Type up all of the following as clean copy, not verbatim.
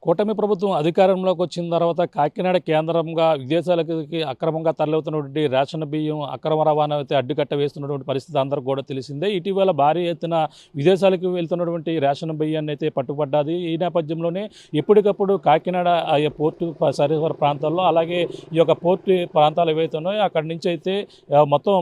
కూటమి ప్రభుత్వం అధికారంలోకి వచ్చిన తర్వాత కాకినాడ కేంద్రంగా విదేశాలకి అక్రమంగా తరలివుతున్నటువంటి రేషన్ బియ్యం అక్రమ రవాణా అయితే అడ్డుకట్ట వేస్తున్నటువంటి పరిస్థితి అందరికీ కూడా తెలిసిందే. ఇటీవల భారీ ఎత్తున విదేశాలకు వెళ్తున్నటువంటి రేషన్ బియ్యాన్ని అయితే పట్టుబడ్డాది. ఈ నేపథ్యంలోనే ఎప్పటికప్పుడు కాకినాడ పోర్టు సరిహద్దు ప్రాంతాల్లో అలాగే ఈ యొక్క పోర్టు ప్రాంతాలు ఏవైతే ఉన్నాయో అక్కడి నుంచి అయితే మొత్తం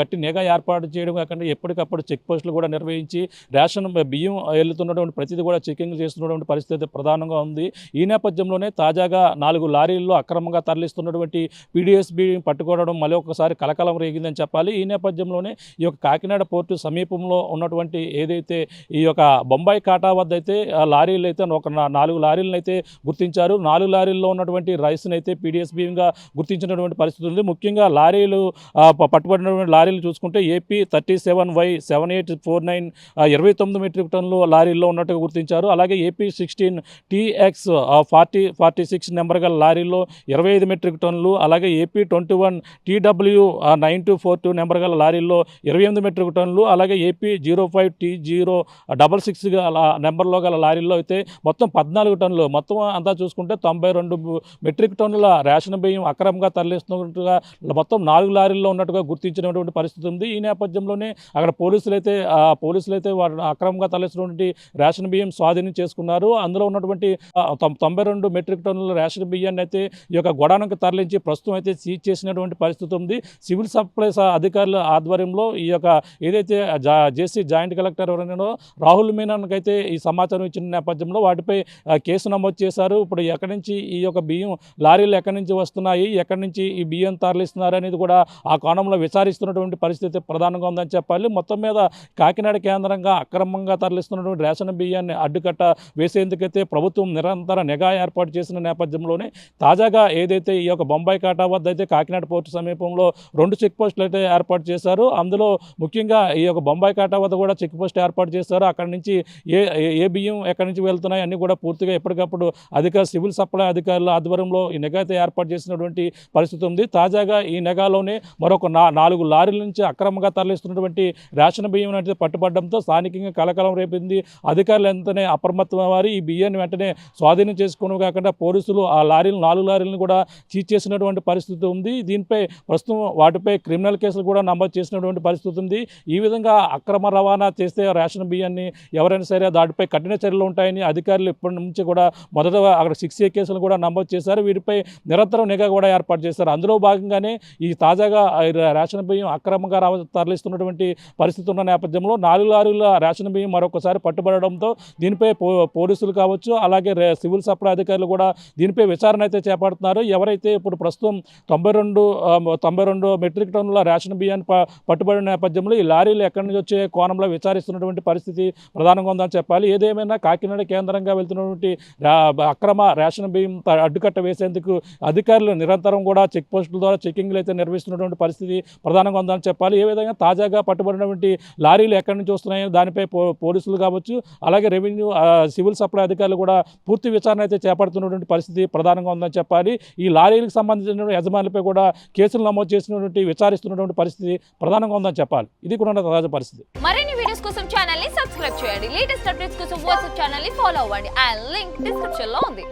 గట్టి నిఘా ఏర్పాటు చేయడం కాకుండా ఎప్పటికప్పుడు చెక్ పోస్టులు కూడా నిర్వహించి రేషన్ బియ్యం వెళ్తున్నటువంటి ప్రతిదీ కూడా చెకింగ్ చేస్తున్నటువంటి పరిస్థితి ప్రధానంగా ఉంది. ఈ నేపథ్యంలోనే తాజాగా 4 లారీల్లో అక్రమంగా తరలిస్తున్నటువంటి పీడీఎస్ బియ్యం పట్టుకోవడం మళ్ళీ ఒకసారి కలకలం రేగిందని చెప్పాలి. ఈ నేపథ్యంలోనే ఈ యొక్క కాకినాడ పోర్టు సమీపంలో ఉన్నటువంటి ఏదైతే ఈ యొక్క బొంబాయి కాటా వద్ద అయితే లారీలు అయితే ఒక 4 లారీలను అయితే గుర్తించారు. 4 లారీల్లో ఉన్నటువంటి రైస్ని అయితే పీడీఎస్ బియ్యంగా గుర్తించినటువంటి పరిస్థితి ఉంది. ముఖ్యంగా లారీలు పట్టుబడినటువంటి లారీలు చూసుకుంటే ఏపీ 37Y7849 29 మెట్రిక్ టన్నులు లారీల్లో ఉన్నట్టుగా గుర్తించారు. అలాగే ఏపీ 16 TX 4046 నెంబర్ గల లారీల్లో 25 మెట్రిక్ టన్నులు, అలాగే ఏపీ 21 TW 9242 నెంబర్ గల లారీల్లో 28 మెట్రిక్ టన్నులు, అలాగే ఏపీ 05 T066 నెంబర్లో గల లారీల్లో అయితే మొత్తం 14 టన్నులు, మొత్తం అంతా చూసుకుంటే 92 మెట్రిక్ టన్నుల రేషన్ బియ్యం అక్రమంగా తరలిస్తున్నట్టుగా మొత్తం 4 లారీల్లో ఉన్నట్టుగా గుర్తించినటువంటి పరిస్థితి ఉంది. ఈ నేపథ్యంలోనే అక్కడ పోలీసులు అయితే వారు అక్రమంగా తరలిస్తున్నటువంటి రేషన్ బియ్యం స్వాధీనం చేసుకున్నారు. అందులో ఉన్నటువంటి 92 మెట్రిక్ టన్నుల రేషన్ బియ్యాన్ని అయితే ఈ యొక్క గొడానికి తరలించి ప్రస్తుతం అయితే సీజ్ చేసినటువంటి పరిస్థితి ఉంది. సివిల్ సప్లైస్ అధికారుల ఆధ్వర్యంలో ఈ యొక్క ఏదైతే జేసీ జాయింట్ కలెక్టర్ ఎవరైనా రాహుల్ మీనన్కి అయితే ఈ సమాచారం ఇచ్చిన నేపథ్యంలో వాటిపై కేసు నమోదు చేశారు. ఇప్పుడు ఎక్కడి నుంచి ఈ యొక్క బియ్యం లారీలు ఎక్కడి నుంచి వస్తున్నాయి, ఎక్కడి నుంచి ఈ బియ్యం తరలిస్తున్నారు అనేది కూడా ఆ కోణంలో విచారిస్తున్నటువంటి పరిస్థితి ప్రధానంగా ఉందని చెప్పాలి. మొత్తం మీద కాకినాడ కేంద్రంగా అక్రమంగా తరలిస్తున్నటువంటి రేషన్ బియ్యాన్ని అడ్డుకట్ట వేసేందుకైతే ప్రభుత్వం నిరంతర నిఘా ఏర్పాటు చేసిన నేపథ్యంలోనే తాజాగా ఏదైతే ఈ యొక్క బొంబాయి కాటా వద్ద అయితే కాకినాడ పోర్టు సమీపంలో 2 చెక్ పోస్టులు అయితే ఏర్పాటు చేశారు. అందులో ముఖ్యంగా ఈ యొక్క బొంబాయి కాటా వద్ద కూడా చెక్ పోస్ట్ ఏర్పాటు చేశారు. అక్కడి నుంచి ఏ బియ్యం ఎక్కడి నుంచి వెళ్తున్నాయి అన్నీ కూడా పూర్తిగా ఎప్పటికప్పుడు సివిల్ సప్లై అధికారుల ఆధ్వర్యంలో ఈ నిఘా అయితే ఏర్పాటు చేసినటువంటి పరిస్థితి ఉంది. తాజాగా ఈ నిఘాలోనే మరొక 4 లారీల నుంచి అక్రమంగా తరలిస్తున్నటువంటి రేషన్ బియ్యం అయితే పట్టుబడడంతో స్థానికంగా కలకలం రేపింది. అధికారులు ఎంతనే అప్రమత్తమయ్యారు. ఈ బియ్యాన్ని వెంటనే స్వాధీనం చేసుకోవడం కాకుండా పోలీసులు ఆ 4 లారీలను కూడా సీజ్ చేసినటువంటి పరిస్థితి ఉంది. దీనిపై ప్రస్తుతం వాటిపై క్రిమినల్ కేసులు కూడా నమోదు చేసినటువంటి పరిస్థితి ఉంది. ఈ విధంగా అక్రమ రవాణా చేస్తే రేషన్ బియ్యాన్ని ఎవరైనా సరే దాటిపై కఠిన చర్యలు ఉంటాయని అధికారులు ఇప్పటి నుంచి కూడా మొదటగా అక్కడ 6A కేసులు కూడా నమోదు చేశారు. వీటిపై నిరంతరం నిఘా కూడా ఏర్పాటు చేశారు. అందులో భాగంగానే ఈ తాజాగా రేషన్ బియ్యం అక్రమంగా తరలిస్తున్నటువంటి పరిస్థితి ఉన్న నేపథ్యంలో 4 లారీల రేషన్ బియ్యం మరొకసారి పట్టుబడడంతో దీనిపై పోలీసులు కావచ్చు, అలాగే సివిల్ సప్లై అధికారులు కూడా దీనిపై విచారణ అయితే చేపడుతున్నారు. ఎవరైతే ఇప్పుడు ప్రస్తుతం 92 మెట్రిక్ టన్నుల రేషన్ బియ్యాన్ని పట్టుబడిన నేపథ్యంలో ఈ లారీలు ఎక్కడి నుంచి వచ్చే కోణంలో విచారిస్తున్నటువంటి పరిస్థితి ప్రధానంగా ఉందని చెప్పాలి. ఏదేమైనా కాకినాడ కేంద్రంగా వెళ్తున్నటువంటి అక్రమ రేషన్ బియ్యం అడ్డుకట్ట వేసేందుకు అధికారులు నిరంతరం కూడా చెక్ పోస్టుల ద్వారా చెకింగ్లు అయితే నిర్వహిస్తున్నటువంటి పరిస్థితి ప్రధానంగా ఉందని చెప్పాలి. ఏ విధంగా తాజాగా పట్టుబడినటువంటి లారీలు ఎక్కడి నుంచి వస్తున్నాయో దానిపై పోలీసులు కావచ్చు, అలాగే రెవెన్యూ సివిల్ సప్లై అధికారులు కూడా పూర్తి విచారణ అయితే చేపడుతున్నటువంటి పరిస్థితి ప్రధానంగా ఉందని చెప్పాలి. ఈ లారీలకు సంబంధించిన యజమానులపై కూడా కేసులు నమోదు చేసినటువంటి విచారిస్తున్నటువంటి పరిస్థితి ప్రధానంగా ఉందని చెప్పాలి. ఇది కూడా తాజా పరిస్థితి. మరిన్ని వీడియోస్ కోసం ఛానల్ ని సబ్స్క్రైబ్ చేయండి. లేటెస్ట్ అప్డేట్స్ కోసం వాట్సాప్ ఛానల్ ని ఫాలో అవ్వండి. ఆ లింక్ డిస్క్రిప్షన్ లో ఉంది.